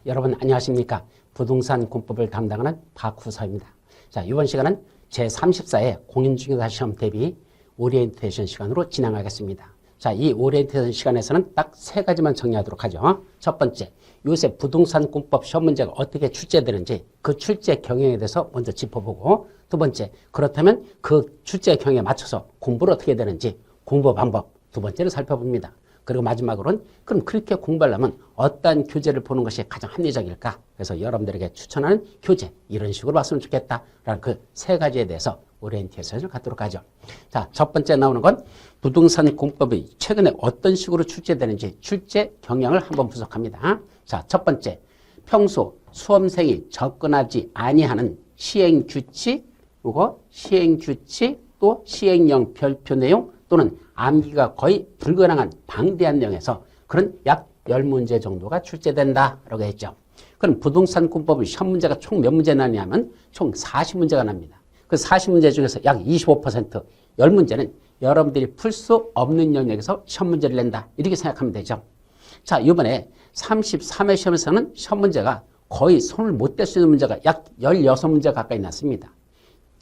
여러분 안녕하십니까? 부동산 공법을 담당하는 박후서입니다. 자, 이번 시간은 제34회 공인중개사 시험 대비 오리엔테이션 시간으로 진행하겠습니다. 자, 이 오리엔테이션 시간에서는 딱 세 가지만 정리하도록 하죠. 첫 번째, 요새 부동산 공법 시험 문제가 어떻게 출제되는지 그 출제 경향에 대해서 먼저 짚어보고, 두 번째, 그렇다면 그 출제 경향에 맞춰서 공부를 어떻게 해야 되는지 공부 방법 두 번째를 살펴봅니다. 그리고 마지막으로는 그럼 그렇게 공부하려면 어떤 교재를 보는 것이 가장 합리적일까? 그래서 여러분들에게 추천하는 교재 이런 식으로 봤으면 좋겠다라는 그 세 가지에 대해서 오리엔테이션을 갖도록 하죠. 자, 첫 번째 나오는 건 부동산 공법이 최근에 어떤 식으로 출제되는지 출제 경향을 한번 분석합니다. 자, 첫 번째, 평소 수험생이 접근하지 아니하는 시행규칙, 그리고 시행규칙 또 시행령 별표 내용 또는 암기가 거의 불가능한 방대한 내용에서 그런 약 10문제 정도가 출제된다라고 했죠. 그럼 부동산 공법의 시험 문제가 총 몇 문제 나냐면 총 40문제가 납니다. 그 40문제 중에서 약 25%, 10문제는 여러분들이 풀 수 없는 영역에서 시험 문제를 낸다. 이렇게 생각하면 되죠. 자, 이번에 33회 시험에서는 시험 문제가 거의 손을 못 댈 수 있는 문제가 약 16문제 가까이 났습니다.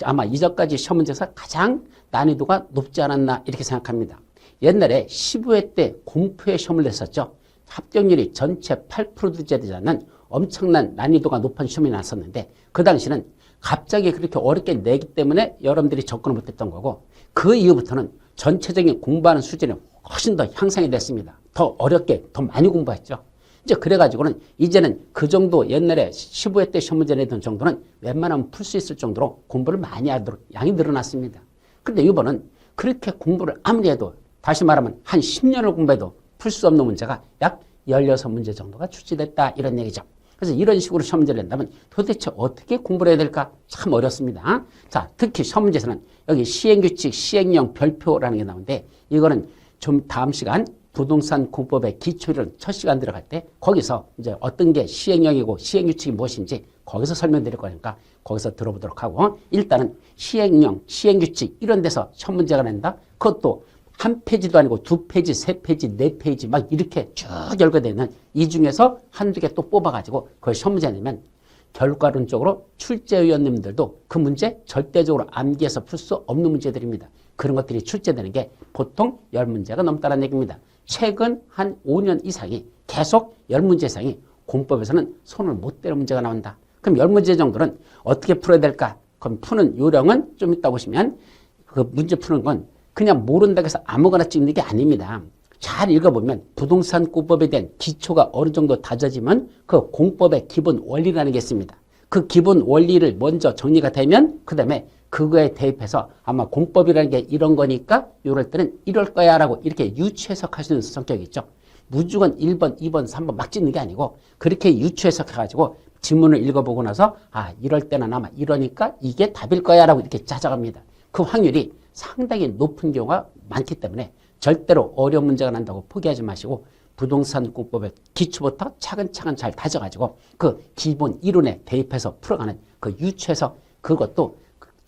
아마 이전까지 시험 문제에서 가장 난이도가 높지 않았나 이렇게 생각합니다. 옛날에 15회 때 공포의 시험을 냈었죠. 합격률이 전체 8%도 되지 않는 엄청난 난이도가 높은 시험이 났었는데 그 당시는 갑자기 그렇게 어렵게 내기 때문에 여러분들이 접근을 못했던 거고, 그 이후부터는 전체적인 공부하는 수준이 훨씬 더 향상이 됐습니다. 더 어렵게 더 많이 공부했죠. 이제 그래가지고는 이제는 그 정도 옛날에 15회 때 시험 문제 내던 정도는 웬만하면 풀 수 있을 정도로 공부를 많이 하도록 양이 늘어났습니다. 그런데 이번은 그렇게 공부를 아무리 해도 다시 말하면 한 10년을 공부해도 풀 수 없는 문제가 약 16문제 정도가 출제됐다 이런 얘기죠. 그래서 이런 식으로 시험 문제를 낸다면 도대체 어떻게 공부를 해야 될까 참 어렵습니다. 자, 특히 시험 문제에서는 여기 시행규칙, 시행령 별표라는 게 나오는데 이거는 좀 다음 시간 부동산 공법의 기초이론 첫 시간 들어갈 때 거기서 이제 어떤 게 시행령이고 시행규칙이 무엇인지 거기서 설명드릴 거니까 거기서 들어보도록 하고, 일단은 시행령, 시행규칙 이런 데서 시험 문제가 낸다. 그것도 한 페이지도 아니고 두 페이지, 세 페이지, 네 페이지 막 이렇게 쭉 열거되어 있는 이 중에서 한두 개 또 뽑아가지고 그걸 시험 문제 내면 결과론적으로 출제위원님들도 그 문제 절대적으로 암기해서 풀 수 없는 문제들입니다. 그런 것들이 출제되는 게 보통 10문제가 넘다는 얘기입니다. 최근 한 5년 이상이 계속 10문제 이상이 공법에서는 손을 못 대는 문제가 나온다. 그럼 10문제 정도는 어떻게 풀어야 될까? 그럼 푸는 요령은 좀 이따 보시면 그 문제 푸는 건 그냥 모른다고 해서 아무거나 찍는 게 아닙니다. 잘 읽어보면 부동산 공법에 대한 기초가 어느 정도 다져지면 그 공법의 기본 원리라는 게 있습니다. 그 기본 원리를 먼저 정리가 되면 그 다음에 그거에 대입해서 아마 공법이라는 게 이런 거니까 이럴 때는 이럴 거야 라고 이렇게 유추해석하시는 성격이 있죠. 무조건 1번, 2번, 3번 막 찍는 게 아니고 그렇게 유추해석해가지고 지문을 읽어보고 나서 이럴 때는 아마 이러니까 이게 답일 거야 라고 이렇게 찾아갑니다. 그 확률이 상당히 높은 경우가 많기 때문에 절대로 어려운 문제가 난다고 포기하지 마시고 부동산 공법의 기초부터 차근차근 잘 다져가지고 그 기본 이론에 대입해서 풀어가는 그 유추해석, 그것도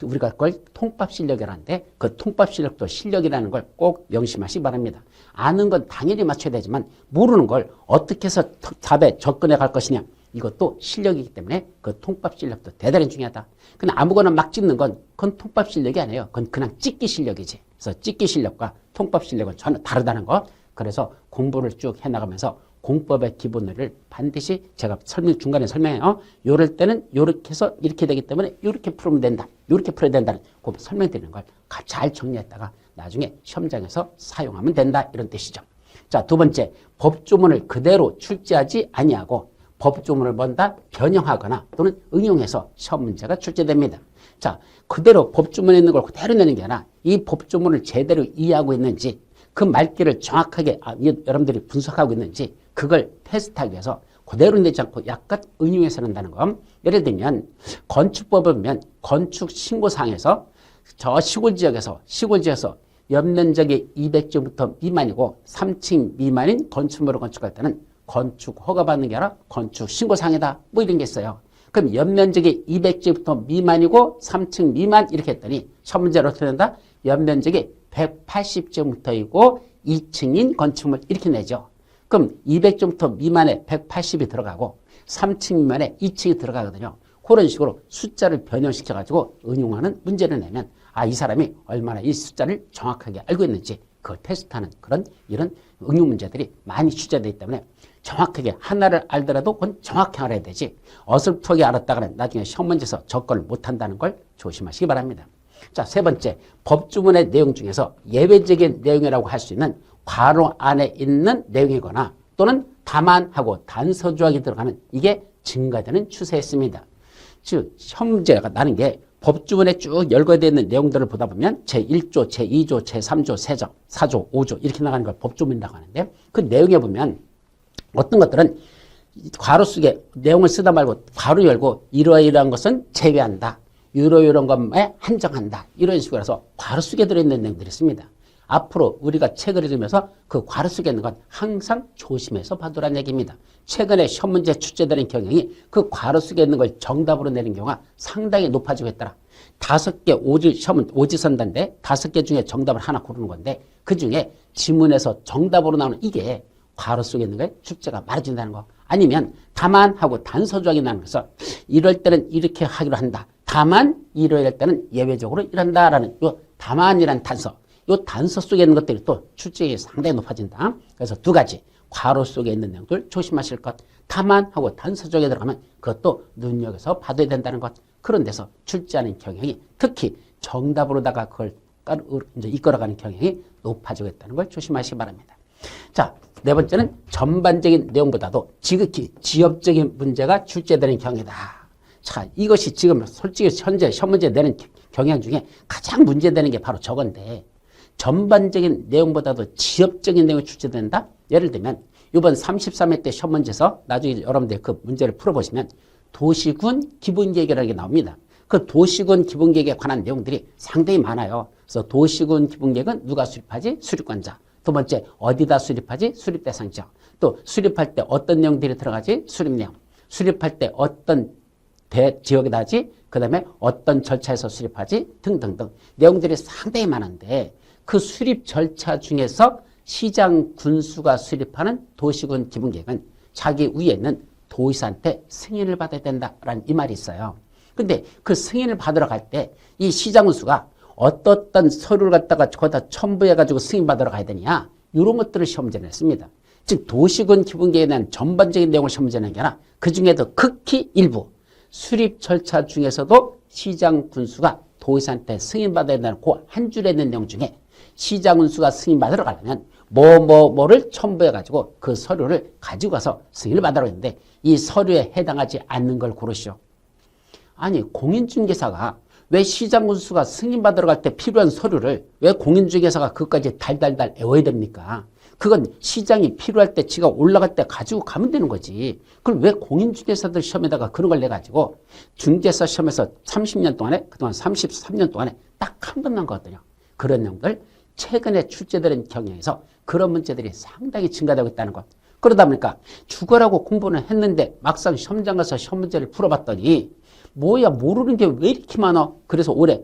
우리가 그걸 통밥 실력이라는데 그 통밥 실력도 실력이라는 걸 꼭 명심하시기 바랍니다. 아는 건 당연히 맞춰야 되지만 모르는 걸 어떻게 해서 답에 접근해 갈 것이냐, 이것도 실력이기 때문에 그 통밥 실력도 대단히 중요하다. 근데 아무거나 막 찍는 건 그건 통밥 실력이 아니에요. 그건 그냥 찍기 실력이지. 그래서 찍기 실력과 통밥 실력은 전혀 다르다는 거. 그래서 공부를 쭉 해나가면서 공법의 기본을 반드시 제가 중간에 설명해요. 이럴 때는 이렇게 해서 이렇게 되기 때문에 이렇게 풀면 된다. 이렇게 풀어야 된다는 그 설명드리는 걸 잘 정리했다가 나중에 시험장에서 사용하면 된다. 이런 뜻이죠. 자, 두 번째, 법조문을 그대로 출제하지 아니하고 법조문을 뭔가 변형하거나 또는 응용해서 시험 문제가 출제됩니다. 자, 그대로 법조문에 있는 걸 그대로 내는 게 아니라 이 법조문을 제대로 이해하고 있는지 그 말귀를 정확하게 여러분들이 분석하고 있는지 그걸 테스트하기 위해서 그대로 내지 않고 약간 응용해서 낸다는 거. 예를 들면 건축법을 보면 건축신고사항에서 저 시골지역에서 연면적이 200제곱미터 미만이고 3층 미만인 건축물을 건축할 때는 건축 허가받는 게 아니라 건축 신고사항이다. 뭐 이런 게 있어요. 그럼 연면적이 200제곱미터 미만이고 3층 미만 이렇게 했더니 첫 문제로 어떻게 된다? 연면적이 180제곱미터이고 2층인 건축물 이렇게 내죠. 그럼 200제곱미터 미만에 180이 들어가고 3층 미만에 2층이 들어가거든요. 그런 식으로 숫자를 변형시켜가지고 응용하는 문제를 내면 이 사람이 얼마나 이 숫자를 정확하게 알고 있는지 그걸 테스트하는 그런 이런 응용 문제들이 많이 출제되어 있기 때문에 정확하게 하나를 알더라도 그건 정확히 알아야 되지 어설프게 알았다가는 나중에 시험 문제에서 접근을 못한다는 걸 조심하시기 바랍니다. 자, 세 번째, 법주문의 내용 중에서 예외적인 내용이라고 할 수 있는 괄호 안에 있는 내용이거나 또는 다만하고 단서조항이 들어가는 이게 증가되는 추세였습니다. 즉, 시험 문제가 나는 게 법주문에 쭉 열거되어 있는 내용들을 보다 보면 제1조, 제2조, 제3조, 세 조, 4조, 5조 이렇게 나가는 걸 법주문이라고 하는데 그 내용에 보면 어떤 것들은 괄호 속에 내용을 쓰다 말고 괄호 열고 이러이러한 것은 제외한다. 이런 것에 한정한다. 이런 식으로 해서 괄호 속에 들어있는 내용들이 있습니다. 앞으로 우리가 책을 읽으면서 그 괄호 속에 있는 건 항상 조심해서 봐두라는 얘기입니다. 최근에 시험 문제 출제되는 경향이 그 괄호 속에 있는 걸 정답으로 내는 경우가 상당히 높아지고 있더라. 5개 시험은 오지선다인데 5개 중에 정답을 하나 고르는 건데 그 중에 지문에서 정답으로 나오는 이게 괄호 속에 있는 거에 출제가 많아진다는 거. 아니면 다만하고 단서조항이 나는 것은 이럴 때는 이렇게 하기로 한다. 다만 이럴 때는 예외적으로 이런다라는 요 다만이란 단서. 요 단서 속에 있는 것들이 또 출제율이 상당히 높아진다. 그래서 두 가지 괄호 속에 있는 내용들 조심하실 것. 다만하고 단서 쪽에 들어가면 그것도 눈여겨서 봐둬야 된다는 것. 그런 데서 출제하는 경향이 특히 정답으로다가 그걸 이제 이끌어가는 경향이 높아지고 있다는 걸 조심하시기 바랍니다. 자, 네 번째는 전반적인 내용보다도 지극히 지엽적인 문제가 출제되는 경우이다. 자, 이것이 지금 솔직히 현재 시험 문제 내는 경향 중에 가장 문제되는 게 바로 저건데 전반적인 내용보다도 지엽적인 내용이 출제된다? 예를 들면 이번 33회 때 시험 문제에서 나중에 여러분들 그 문제를 풀어보시면 도시군 기본계획이라는 게 나옵니다. 그 도시군 기본계획에 관한 내용들이 상당히 많아요. 그래서 도시군 기본계획은 누가 수립하지? 수립관자. 두 번째, 어디다 수립하지? 수립 대상자. 또 수립할 때 어떤 내용들이 들어가지? 수립 내용. 수립할 때 어떤 지역에다 하지? 그 다음에 어떤 절차에서 수립하지? 등등등. 내용들이 상당히 많은데 그 수립 절차 중에서 시장 군수가 수립하는 도시군 기본계획은 자기 위에 있는 도의사한테 승인을 받아야 된다라는 이 말이 있어요. 근데 그 승인을 받으러 갈 때 이 시장 군수가 어떤 서류를 갖다가 거기다 첨부해가지고 승인받으러 가야 되냐. 이런 것들을 시험 문제를 냈습니다. 즉 도시군 기본계획에 대한 전반적인 내용을 시험 문제를 낸 게 아니라 그중에도 극히 일부 수립 절차 중에서도 시장 군수가 도의사한테 승인받아야 된다는 그 한 줄에 있는 내용 중에 시장 군수가 승인받으러 가려면 뭐를 첨부해가지고 그 서류를 가지고 가서 승인을 받으러 했는데 이 서류에 해당하지 않는 걸 고르시오. 아니 공인중개사가 왜 시장 군수가 승인받으러 갈 때 필요한 서류를 왜 공인중개사가 그것까지 달달달 외워야 됩니까? 그건 시장이 필요할 때 지가 올라갈 때 가지고 가면 되는 거지. 그걸 왜 공인중개사들 시험에다가 그런 걸 내가지고 중개사 시험에서 30년 동안에 그동안 33년 동안에 딱 한 번만 거거든요. 그런 내용들 최근에 출제되는 경향에서 그런 문제들이 상당히 증가되고 있다는 것. 그러다 보니까 죽어라고 공부는 했는데 막상 시험장 가서 시험 문제를 풀어봤더니 뭐야 모르는 게 왜 이렇게 많아. 그래서 올해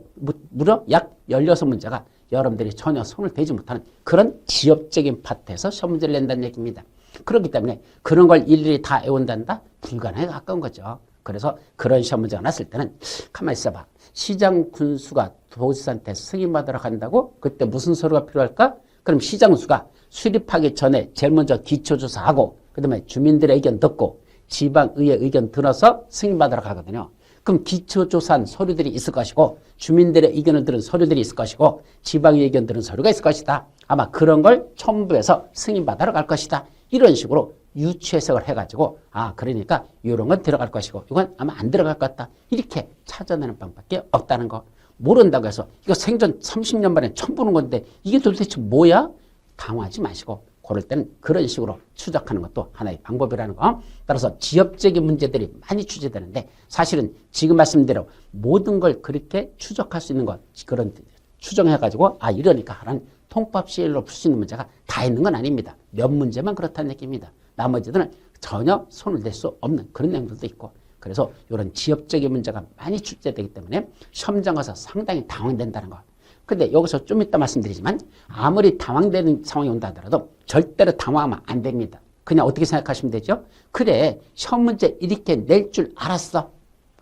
무려 약 16문제가 여러분들이 전혀 손을 대지 못하는 그런 지엽적인 파트에서 시험 문제를 낸다는 얘기입니다. 그렇기 때문에 그런 걸 일일이 다 외운단다? 불가능에 가까운 거죠. 그래서 그런 시험 문제가 났을 때는 가만히 있어봐. 시장 군수가 도지사한테 승인받으러 간다고? 그때 무슨 서류가 필요할까? 그럼 시장 군수가 수립하기 전에 제일 먼저 기초조사하고 그 다음에 주민들의 의견 듣고 지방의회 의견 들어서 승인받으러 가거든요. 그럼 기초조사한 서류들이 있을 것이고 주민들의 의견을 들은 서류들이 있을 것이고 지방의 의견 들은 서류가 있을 것이다. 아마 그런 걸 첨부해서 승인받으러 갈 것이다. 이런 식으로 유추 해석을 해가지고 그러니까 이런 건 들어갈 것이고 이건 아마 안 들어갈 것 같다. 이렇게 찾아내는 방법밖에 없다는 거. 모른다고 해서 이거 생전 30년 만에 처음 보는 건데 이게 도대체 뭐야? 당황하지 마시고 그럴 때는 그런 식으로 추적하는 것도 하나의 방법이라는 거. 따라서 지엽적인 문제들이 많이 출제되는데 사실은 지금 말씀대로 모든 걸 그렇게 추적할 수 있는 것 그런 추정해가지고 이러니까 하는 통합시일로 풀 수 있는 문제가 다 있는 건 아닙니다. 몇 문제만 그렇다는 얘기입니다. 나머지들은 전혀 손을 댈 수 없는 그런 내용들도 있고 그래서 이런 지엽적인 문제가 많이 출제되기 때문에 시험장 가서 상당히 당황된다는 거. 근데 여기서 좀 이따 말씀드리지만 아무리 당황되는 상황이 온다 하더라도 절대로 당황하면 안 됩니다. 그냥 어떻게 생각하시면 되죠? 그래, 시험 문제 이렇게 낼 줄 알았어.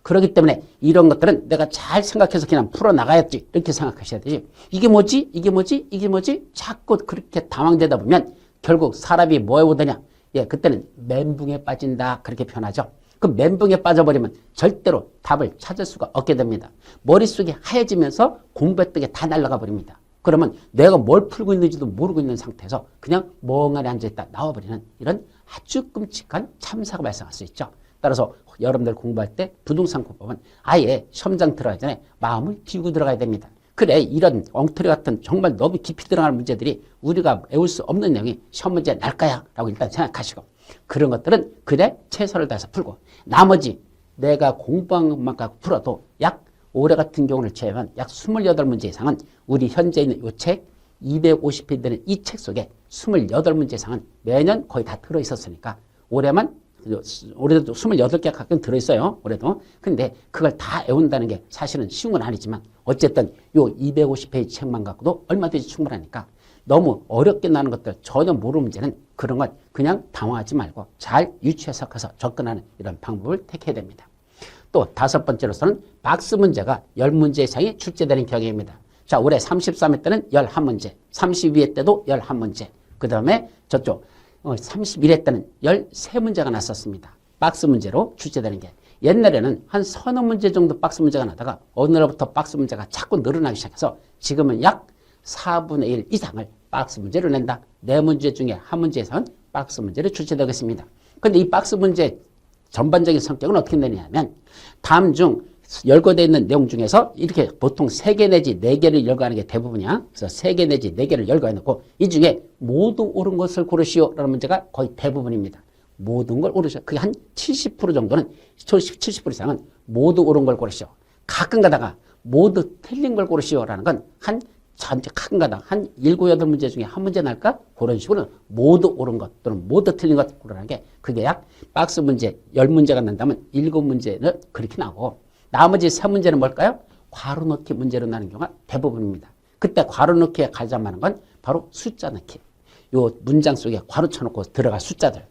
그렇기 때문에 이런 것들은 내가 잘 생각해서 그냥 풀어나가야지. 이렇게 생각하셔야 되지. 이게 뭐지? 이게 뭐지? 이게 뭐지? 자꾸 그렇게 당황되다 보면 결국 사람이 뭐에 오더냐? 예, 그때는 멘붕에 빠진다. 그렇게 표현하죠. 그 멘붕에 빠져버리면 절대로 답을 찾을 수가 없게 됩니다. 머릿속이 하얘지면서 공부했던 게 다 날아가 버립니다. 그러면 내가 뭘 풀고 있는지도 모르고 있는 상태에서 그냥 멍하니 앉아있다 나와버리는 이런 아주 끔찍한 참사가 발생할 수 있죠. 따라서 여러분들 공부할 때 부동산 공법은 아예 시험장 들어가기 전에 마음을 비우고 들어가야 됩니다. 그래, 이런 엉터리 같은 정말 너무 깊이 들어가는 문제들이 우리가 외울 수 없는 내용이 시험 문제 날 거야 라고 일단 생각하시고, 그런 것들은 그래 최선을 다해서 풀고, 나머지 내가 공부한 것만 갖고 풀어도 약 올해 같은 경우를 제외한 약 28문제 이상은 우리 현재 있는 이 책 250편 되는 이 책 속에 28문제 이상은 매년 거의 다 들어있었으니까 올해도 28개 가끔 들어있어요. 올해도. 근데 그걸 다 외운다는 게 사실은 쉬운 건 아니지만 어쨌든 요 250페이지 책만 갖고도 얼마든지 충분하니까 너무 어렵게 나는 것들 전혀 모르는 문제는 그런 건 그냥 당황하지 말고 잘 유추해석해서 접근하는 이런 방법을 택해야 됩니다. 또 5번째로서는 박스 문제가 10문제 이상이 출제되는 경우입니다. 자, 올해 33회 때는 11문제, 32회 때도 11문제, 그 다음에 저쪽 31회 때는 13문제가 났었습니다. 박스 문제로 출제되는 게. 옛날에는 한 서너 문제 정도 박스 문제가 나다가 어느 날부터 박스 문제가 자꾸 늘어나기 시작해서 지금은 약 4분의 1 이상을 박스 문제로 낸다. 4문제 중에 한 문제 이상은 박스 문제로 출제되겠습니다. 그런데 이 박스 문제 전반적인 성격은 어떻게 되냐면 다음 중 열거되어 있는 내용 중에서 이렇게 보통 3개 내지 4개를 열거하는 게 대부분이야. 그래서 3개 내지 4개를 열거해 놓고 이 중에 모두 옳은 것을 고르시오 라는 문제가 거의 대부분입니다. 모든 걸 고르시오. 그게 한 70% 정도는 70% 이상은 모두 옳은 걸 고르시오. 가끔 가다가 모두 틀린 걸 고르시오 라는 건 한 가끔 가다가 한 7, 8문제 중에 한 문제 날까? 그런 식으로 모두 옳은 것 또는 모두 틀린 것 고르라는 게 그게 약 박스 문제 10문제가 난다면 7문제는 그렇게 나오고 나머지 3문제는 뭘까요? 괄호 넣기 문제로 나는 경우가 대부분입니다. 그때 괄호 넣기에 가장 많은 건 바로 숫자 넣기. 요 문장 속에 괄호 쳐놓고 들어갈 숫자들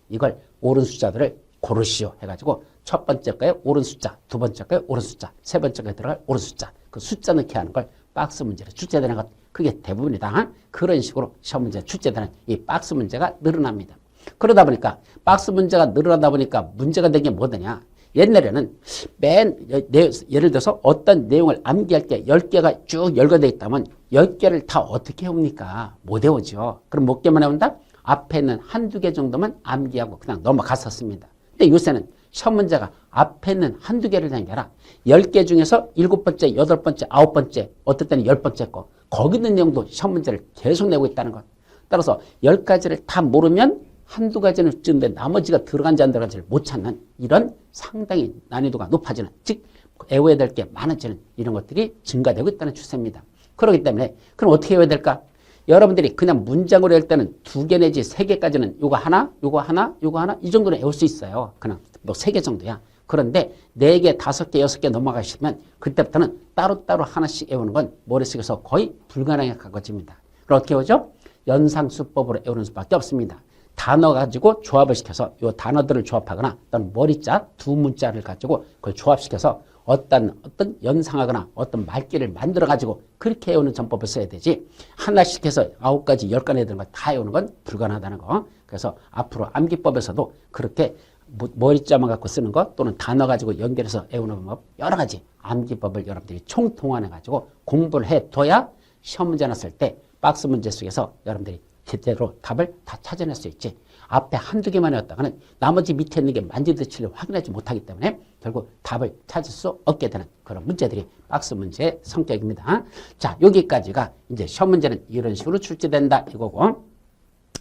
이걸 옳은 숫자들을 고르시오 해가지고 첫 번째 거에 옳은 숫자, 두 번째 거에 옳은 숫자, 세 번째 거에 들어갈 옳은 숫자, 그 숫자 넣기 하는 걸 박스 문제로 출제되는 것, 그게 대부분이다. 그런 식으로 시험 문제 출제되는 이 박스 문제가 늘어납니다. 그러다 보니까 박스 문제가 늘어나다 보니까 문제가 된 게 뭐더냐? 옛날에는 예를 들어서 어떤 내용을 암기할 때 10개가 쭉 열거되어 있다면 10개를 다 어떻게 외웁니까? 못 외우죠. 그럼 몇 개만 외운다? 앞에 있는 한두 개 정도만 암기하고 그냥 넘어갔었습니다. 근데 요새는 시험 문제가 앞에 있는 한두 개를 낸 게 아니라 10개 중에서 7번째, 8번째, 9번째, 어떨 때는 10번째 거 거기 있는 내용도 시험 문제를 계속 내고 있다는 것. 따라서 10가지를 다 모르면 한두 가지는 찍는데 나머지가 들어간지 안 들어간지를 못 찾는 이런 상당히 난이도가 높아지는, 즉 외워야 될 게 많아지는 이런 것들이 증가되고 있다는 추세입니다. 그렇기 때문에 그럼 어떻게 외워야 될까? 여러분들이 그냥 문장으로 할 때는 2개 내지 3개까지는 요거 하나, 요거 하나, 요거 하나 이 정도는 외울 수 있어요. 그냥 뭐 3개 정도야. 그런데 4개, 5개, 6개 넘어가시면 그때부터는 따로따로 하나씩 외우는 건 머릿속에서 거의 불가능에 가까워집니다. 그럼 어떻게 외우죠? 연상수법으로 외우는 수밖에 없습니다. 단어 가지고 조합을 시켜서 요 단어들을 조합하거나 어떤 머리자, 두 문자를 가지고 그걸 조합시켜서 어떤 연상하거나 어떤 말귀를 만들어 가지고 그렇게 외우는 전법을 써야 되지 하나씩 해서 9가지, 10가지 되는 거 다 외우는 건 불가능하다는 거. 그래서 앞으로 암기법에서도 그렇게 머리자만 갖고 쓰는 것 또는 단어 가지고 연결해서 외우는 방법 여러 가지 암기법을 여러분들이 총통합해 가지고 공부를 해둬야 시험 문제 났을 때 박스 문제 속에서 여러분들이 제대로 답을 다 찾아낼 수 있지. 앞에 한두 개만 외웠다가는 나머지 밑에 있는 게 만지듯이 확인하지 못하기 때문에 결국 답을 찾을 수 없게 되는 그런 문제들이 박스 문제의 성격입니다. 자, 여기까지가 이제 시험 문제는 이런 식으로 출제된다 이거고.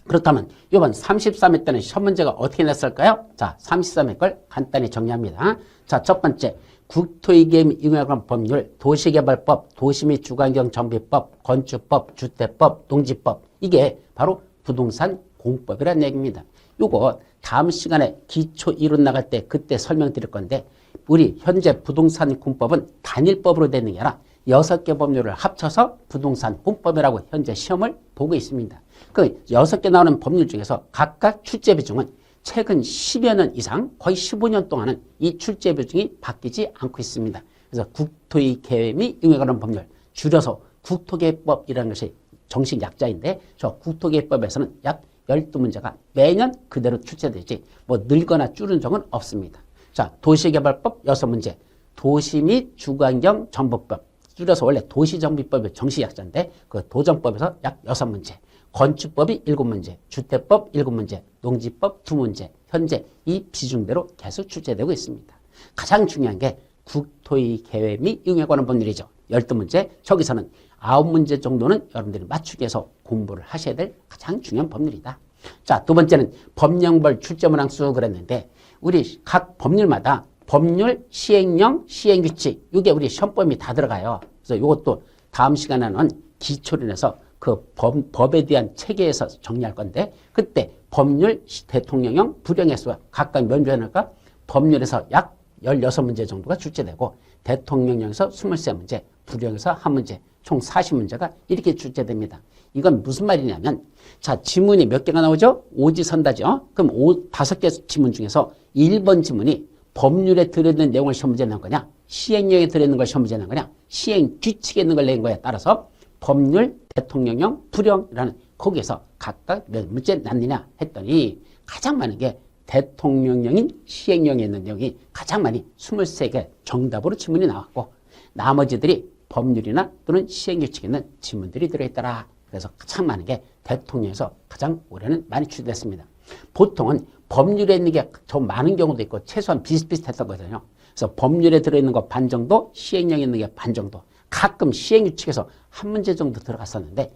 그렇다면 이번 33회 때는 시험 문제가 어떻게 냈을까요? 자, 33회 걸 간단히 정리합니다. 자, 첫 번째 국토이계획 인허가관 법률, 도시개발법, 도시 및 주거환경 정비법, 건축법, 주택법, 농지법 이게 바로 부동산 공법이라는 얘기입니다. 요거 다음 시간에 기초 이론 나갈 때 그때 설명드릴 건데 우리 현재 부동산 공법은 단일법으로 되는 게 아니라 6개 법률을 합쳐서 부동산 공법이라고 현재 시험을 보고 있습니다. 그 6개 나오는 법률 중에서 각각 출제 비중은 최근 10여 년 이상 거의 15년 동안은 이 출제 비중이 바뀌지 않고 있습니다. 그래서 국토의 계획 및 이용에 관한 법률, 줄여서 국토계획법이라는 것이 정식 약자인데 저 국토계획법에서는 약 12문제가 매년 그대로 출제되지 뭐 늘거나 줄은 적은 없습니다. 자, 도시개발법 6문제, 도시 및 주거환경 정보법, 줄여서 원래 도시정비법이 정식 약자인데 그 도정법에서 약 6문제, 건축법이 7문제, 주택법 7문제, 농지법 2문제, 현재 이 비중대로 계속 출제되고 있습니다. 가장 중요한 게 국토의 계획 및 이용에 관한 법률이죠. 12문제, 저기서는 9문제 정도는 여러분들이 맞추기 위해서 공부를 하셔야 될 가장 중요한 법률이다. 자, 두 번째는 법령별 출제 문항수 그랬는데 우리 각 법률마다 법률, 시행령, 시행규칙 이게 우리 시험범위 다 들어가요. 그래서 이것도 다음 시간에는 기초를 해서 그 법에 대한 체계에서 정리할 건데 그때 법률, 대통령령, 불령에서 각각 면조해놓을까 법률에서 약 16문제 정도가 출제되고 대통령령에서 23문제, 불령에서 1문제, 총 40문제가 이렇게 출제됩니다. 이건 무슨 말이냐면 자, 지문이 몇 개가 나오죠? 오지선다죠. 그럼 5개 지문 중에서 1번 지문이 법률에 들어있는 내용을 시험 문제 낸 거냐, 시행령에 들어있는 걸 시험 문제 낸 거냐, 시행 규칙에 있는 걸 낸 거에 따라서 법률, 대통령령, 불령이라는 거기에서 각각 몇 문제 났느냐 했더니 가장 많은 게 대통령령인 시행령에 있는 내용이 가장 많이 23개 정답으로 지문이 나왔고 나머지들이 법률이나 또는 시행규칙에 있는 지문들이 들어있더라. 그래서 가장 많은 게 대통령에서 가장 올해는 많이 출제됐습니다. 보통은 법률에 있는 게 더 많은 경우도 있고 최소한 비슷비슷했던 거거든요. 그래서 법률에 들어있는 거 반 정도, 시행령에 있는 게 반 정도. 가끔 시행규칙에서 한 문제 정도 들어갔었는데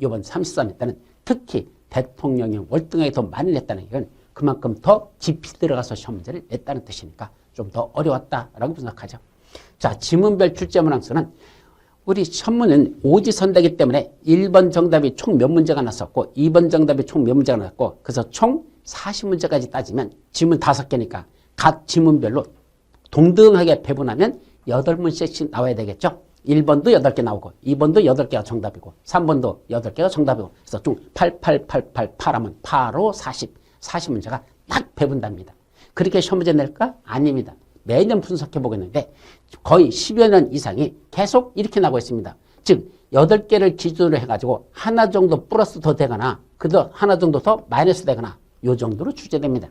이번 33회 때는 특히 대통령령 월등하게 더 많이 냈다는 건 그만큼 더 깊이 들어가서 시험 문제를 냈다는 뜻이니까 좀 더 어려웠다라고 생각하죠. 자, 지문별 출제 문항수는 우리 시험문은 오지선다기 때문에 1번 정답이 총 몇 문제가 났었고 2번 정답이 총 몇 문제가 났고 그래서 총 40문제까지 따지면 지문 5개니까 각 지문별로 동등하게 배분하면 8문제씩 나와야 되겠죠. 1번도 8개 나오고 2번도 8개가 정답이고 3번도 8개가 정답이고 그래서 총 8, 8, 8, 8, 8 하면 8, 5, 40문제가 딱 배분됩니다. 그렇게 시험 문제 낼까? 아닙니다. 매년 분석해 보겠는데 거의 10여 년 이상이 계속 이렇게 나오고 있습니다. 즉 8개를 기준으로 해가지고 하나 정도 플러스 더 되거나 그도 하나 정도 더 마이너스 되거나 요 정도로 출제됩니다.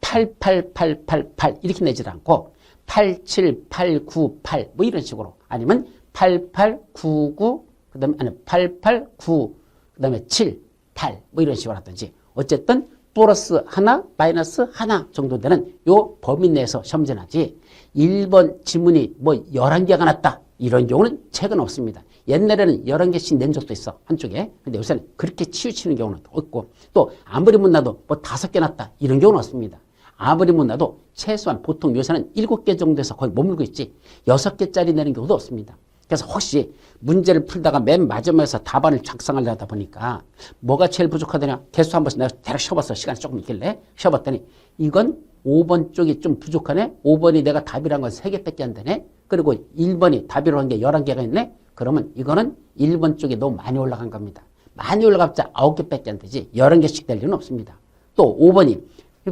8, 8, 8, 8, 8 이렇게 내지 않고 8, 7, 8, 9, 8 뭐 이런 식으로 아니면 8, 8, 9, 9 그다음에 아니 8, 8, 9 그다음에 7, 8 뭐 이런 식으로 하든지 어쨌든 플러스 하나, 마이너스 하나 정도 되는 요 범위 내에서 시험 문제 나지 1번 지문이 뭐 11개가 났다 이런 경우는 최근 없습니다. 옛날에는 11개씩 낸 적도 있어 한쪽에. 근데 요새는 그렇게 치우치는 경우는 없고 또 아무리 못 나도 뭐 5개 났다 이런 경우는 없습니다. 아무리 못 나도 최소한 보통 요새는 7개 정도에서 거의 머물고 있지 6개짜리 내는 경우도 없습니다. 그래서 혹시 문제를 풀다가 맨 마지막에서 답안을 작성하려다 보니까 뭐가 제일 부족하더냐 개수 한 번씩 내가 대략 쉬어봤어. 시간이 조금 있길래 쉬어봤더니 이건 5번 쪽이 좀 부족하네. 5번이 내가 답이란 건 3개밖에 안 되네. 그리고 1번이 답이라고 한 게 11개가 있네. 그러면 이거는 1번 쪽이 너무 많이 올라간 겁니다. 많이 올라갔자 9개밖에 안 되지 11개씩 될 리는 없습니다. 또 5번이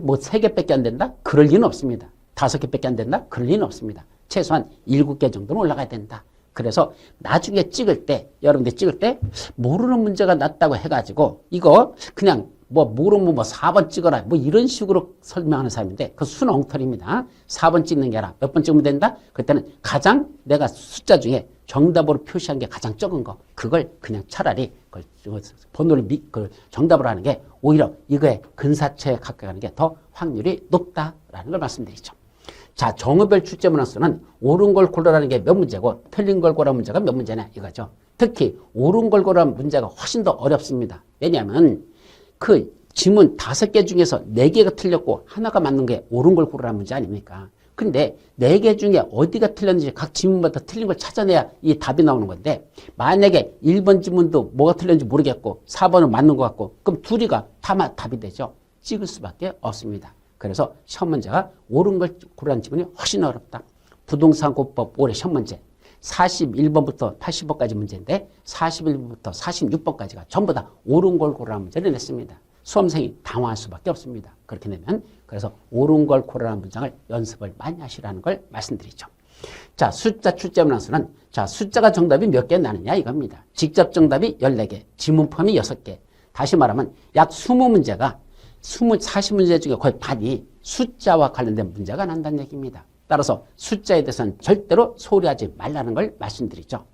뭐 3개밖에 안 된다? 그럴 리는 없습니다. 5개밖에 안 된다? 그럴 리는 없습니다. 최소한 7개 정도는 올라가야 된다. 그래서 나중에 찍을 때 여러분들 찍을 때 모르는 문제가 났다고 해가지고 이거 그냥 뭐 모르면 뭐 4번 찍어라 뭐 이런 식으로 설명하는 사람인데 그 수는 엉터리입니다. 4번 찍는 게 아니라 몇 번 찍으면 된다? 그때는 가장 내가 숫자 중에 정답으로 표시한 게 가장 적은 거 그걸 그냥 차라리 그걸 번호를 정답으로 하는 게 오히려 이거에 근사체에 가까이 가는 게 더 확률이 높다라는 걸 말씀드리죠. 자, 정의별 출제 문항수는 옳은 걸 고르라는 게 몇 문제고 틀린 걸 고르라는 문제가 몇 문제냐 이거죠. 특히 옳은 걸 고르라는 문제가 훨씬 더 어렵습니다. 왜냐하면 그 지문 5개 중에서 4개가 틀렸고 하나가 맞는 게 옳은 걸 고르라는 문제 아닙니까? 근데 4개 중에 어디가 틀렸는지 각 지문마다 틀린 걸 찾아내야 이 답이 나오는 건데 만약에 1번 지문도 뭐가 틀렸는지 모르겠고 4번은 맞는 것 같고 그럼 둘이가 다 답이 되죠. 찍을 수밖에 없습니다. 그래서 시험 문제가 옳은 걸 고르라는 지문이 훨씬 어렵다. 부동산공법 올해 시험 문제. 41번부터 80번까지 문제인데 41번부터 46번까지가 전부 다 옳은 걸 고르라는 문제를 냈습니다. 수험생이 당황할 수밖에 없습니다. 그렇게 되면 그래서 옳은 걸 고르라는 문장을 연습을 많이 하시라는 걸 말씀드리죠. 자, 숫자 출제 문항수는 자, 숫자가 정답이 몇 개 나느냐 이겁니다. 직접 정답이 14개, 지문 포함이 6개. 다시 말하면 약 20문제가 40문제 중에 거의 반이 숫자와 관련된 문제가 난다는 얘기입니다. 따라서 숫자에 대해서는 절대로 소홀히하지 말라는 걸 말씀드리죠.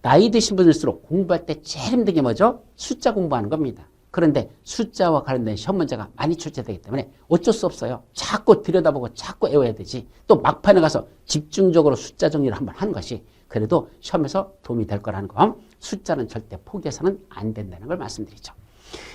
나이 드신 분일수록 공부할 때 제일 힘든 게 뭐죠? 숫자 공부하는 겁니다. 그런데 숫자와 관련된 시험 문제가 많이 출제되기 때문에 어쩔 수 없어요. 자꾸 들여다보고 자꾸 외워야 되지. 또 막판에 가서 집중적으로 숫자 정리를 한번 하는 것이 그래도 시험에서 도움이 될 거라는 거. 숫자는 절대 포기해서는 안 된다는 걸 말씀드리죠.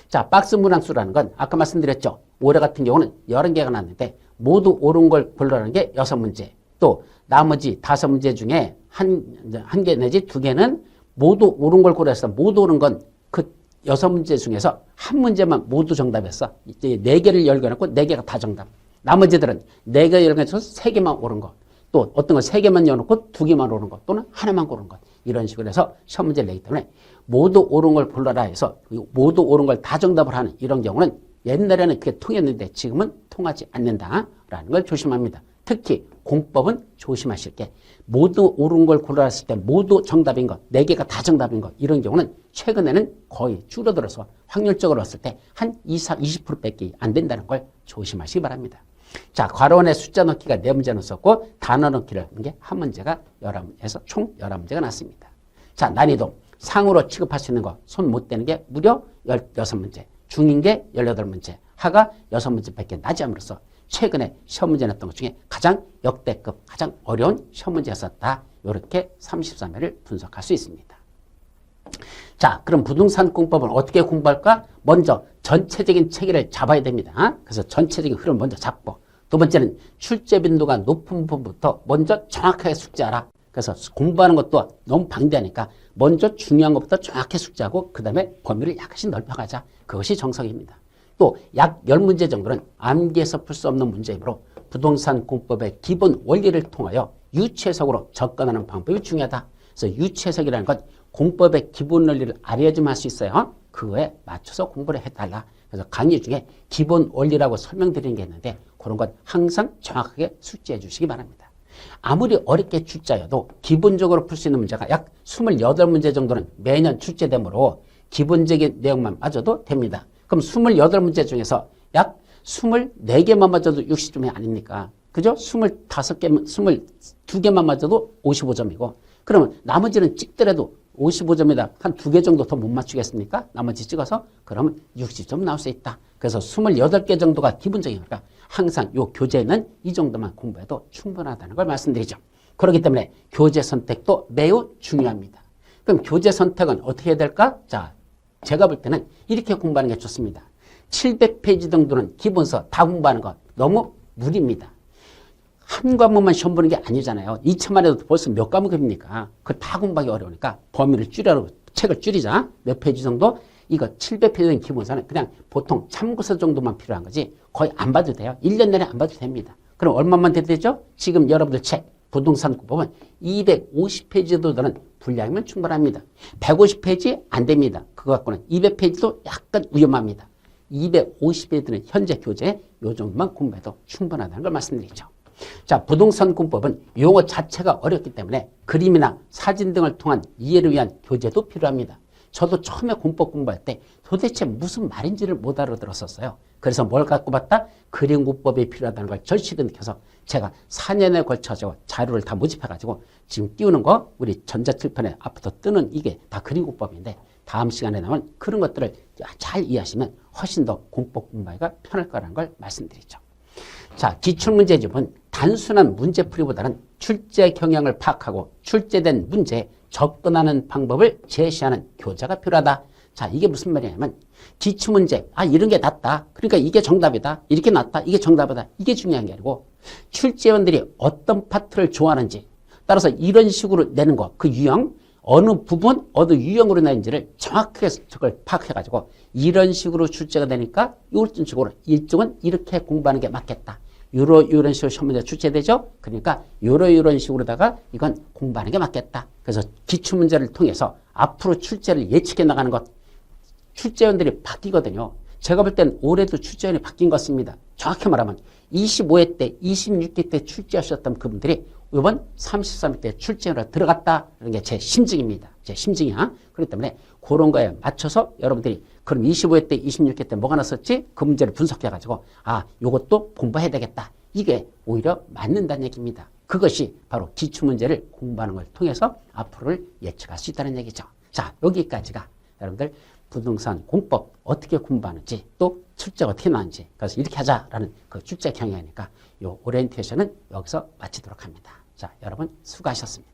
자, 박스 문항수라는 건 아까 말씀드렸죠. 올해 같은 경우는 11개가 나왔는데 모두 옳은 걸 고르라는 게 6문제. 또 나머지 5문제 중에 한 개 내지 2개는 모두 옳은 걸 고르해서 모두 옳은 건 그 6문제 중에서 한 문제만 모두 정답이었어. 이제 4개를 열거해놓고 4개가 다 정답. 나머지들은 4개 열거해서 3개만 옳은 거. 또 어떤 건 3개만 열어놓고 2개만 옳은 것 또는 하나만 고른 것. 이런 식으로 해서 시험 문제를 내기 때문에 모두 옳은 걸 골라라 해서 모두 옳은 걸 다 정답을 하는 이런 경우는 옛날에는 그게 통했는데 지금은 통하지 않는다라는 걸 조심합니다. 특히 공법은 조심하실 게 모두 옳은 걸 골라라 했을 때 모두 정답인 것, 4개가 다 정답인 것 이런 경우는 최근에는 거의 줄어들어서 확률적으로 봤을 때 한 20%밖에 안 된다는 걸 조심하시기 바랍니다. 자, 괄호원에 숫자 넣기가 4문제 넣었고 단어 넣기를 하는 게 한 문제가 11문제에서 총 11문제가 났습니다. 자, 난이도 상으로 취급할 수 있는 거 손 못 대는 게 무려 16문제, 중인 게 18문제, 하가 6문제밖에 나지 않으로써 최근에 시험 문제 냈던 것 중에 가장 역대급, 가장 어려운 시험 문제였었다. 이렇게 33회를 분석할 수 있습니다. 자, 그럼 부동산 공법은 어떻게 공부할까? 먼저 전체적인 체계를 잡아야 됩니다. 그래서 전체적인 흐름을 먼저 잡고 두 번째는 출제 빈도가 높은 부분부터 먼저 정확하게 숙지하라. 그래서 공부하는 것도 너무 방대하니까 먼저 중요한 것부터 정확히 숙지하고 그 다음에 범위를 약간씩 넓혀가자. 그것이 정석입니다. 또 약 10문제 정도는 암기해서 풀 수 없는 문제이므로 부동산 공법의 기본 원리를 통하여 유추해석으로 접근하는 방법이 중요하다. 그래서 유추해석이라는 건 공법의 기본 원리를 알아야지만 할 수 있어요. 그거에 맞춰서 공부를 해달라. 그래서 강의 중에 기본 원리라고 설명드리는 게 있는데 그런 건 항상 정확하게 숙지해 주시기 바랍니다. 아무리 어렵게 출제여도 기본적으로 풀 수 있는 문제가 약 28문제 정도는 매년 출제되므로 기본적인 내용만 맞아도 됩니다. 그럼 28문제 중에서 약 24개만 맞아도 60점이 아닙니까? 그죠? 22개만 맞아도 55점이고 그러면 나머지는 찍더라도 55점에다 한 2개 정도 더 못 맞추겠습니까? 나머지 찍어서 그러면 60점 나올 수 있다. 그래서 28개 정도가 기본적이니까 항상 이 교재는 이 정도만 공부해도 충분하다는 걸 말씀드리죠. 그렇기 때문에 교재 선택도 매우 중요합니다. 그럼 교재 선택은 어떻게 해야 될까? 자, 제가 볼 때는 이렇게 공부하는 게 좋습니다. 700페이지 정도는 기본서 다 공부하는 것 너무 무리입니다. 한 과목만 시험 보는 게 아니잖아요. 2차만 해도 벌써 몇 과목입니까? 그걸 다 공부하기 어려우니까 범위를 줄여라고 책을 줄이자. 몇 페이지 정도? 이거 700페이지 기본서는 그냥 보통 참고서 정도만 필요한 거지 거의 안 봐도 돼요. 1년 내내 안 봐도 됩니다. 그럼 얼마만 돼도 되죠? 지금 여러분들 책 부동산 공법은 250페이지 정도는 분량이면 충분합니다. 150페이지 안 됩니다. 그거 갖고는 200페이지도 약간 위험합니다. 250페이지는 현재 교재 요 정도만 공부해도 충분하다는 걸 말씀드리죠. 자, 부동산 공법은 용어 자체가 어렵기 때문에 그림이나 사진 등을 통한 이해를 위한 교재도 필요합니다. 저도 처음에 공법 공부할 때 도대체 무슨 말인지를 못 알아들었었어요. 그래서 뭘 갖고 봤다? 그림 공법이 필요하다는 걸 절실히 느껴서 제가 4년에 걸쳐서 자료를 다 모집해가지고 지금 띄우는 거 우리 전자칠판에 앞부터 뜨는 이게 다 그림 공법인데 다음 시간에 나온 그런 것들을 잘 이해하시면 훨씬 더 공법 공부하기가 편할 거라는 걸 말씀드리죠. 자, 기출문제집은 단순한 문제풀이보다는 출제 경향을 파악하고 출제된 문제에 접근하는 방법을 제시하는 교재가 필요하다. 자, 이게 무슨 말이냐면 기출문제, 이런 게 낫다. 그러니까 이게 정답이다. 이렇게 낫다. 이게 정답이다. 이게 중요한 게 아니고 출제원들이 어떤 파트를 좋아하는지 따라서 이런 식으로 내는 거, 그 유형, 어느 부분, 어느 유형으로 내는지를 정확하게 그걸 파악해가지고 이런 식으로 출제가 되니까 이런 식으로 일종은 이렇게 공부하는 게 맞겠다. 이런 식으로 시험 문제 출제되죠. 그러니까 이런 식으로다가 이건 공부하는 게 맞겠다. 그래서 기출 문제를 통해서 앞으로 출제를 예측해 나가는 것. 출제원들이 바뀌거든요. 제가 볼 땐 올해도 출제원이 바뀐 것 같습니다. 정확히 말하면 25회 때, 26회 때 출제하셨던 그분들이 이번 33회 때 출제원으로 들어갔다는 게 제 심증입니다. 제 심증이야. 그렇기 때문에 그런 거에 맞춰서 여러분들이 그럼 25회 때, 26회 때 뭐가 났었지? 그 문제를 분석해가지고 요것도 공부해야 되겠다. 이게 오히려 맞는다는 얘기입니다. 그것이 바로 기출문제를 공부하는 걸 통해서 앞으로를 예측할 수 있다는 얘기죠. 자, 여기까지가 여러분들 부동산 공법 어떻게 공부하는지 또 출제가 어떻게 나는지 그래서 이렇게 하자라는 그 출제 경향이니까 이 오리엔테이션은 여기서 마치도록 합니다. 자, 여러분 수고하셨습니다.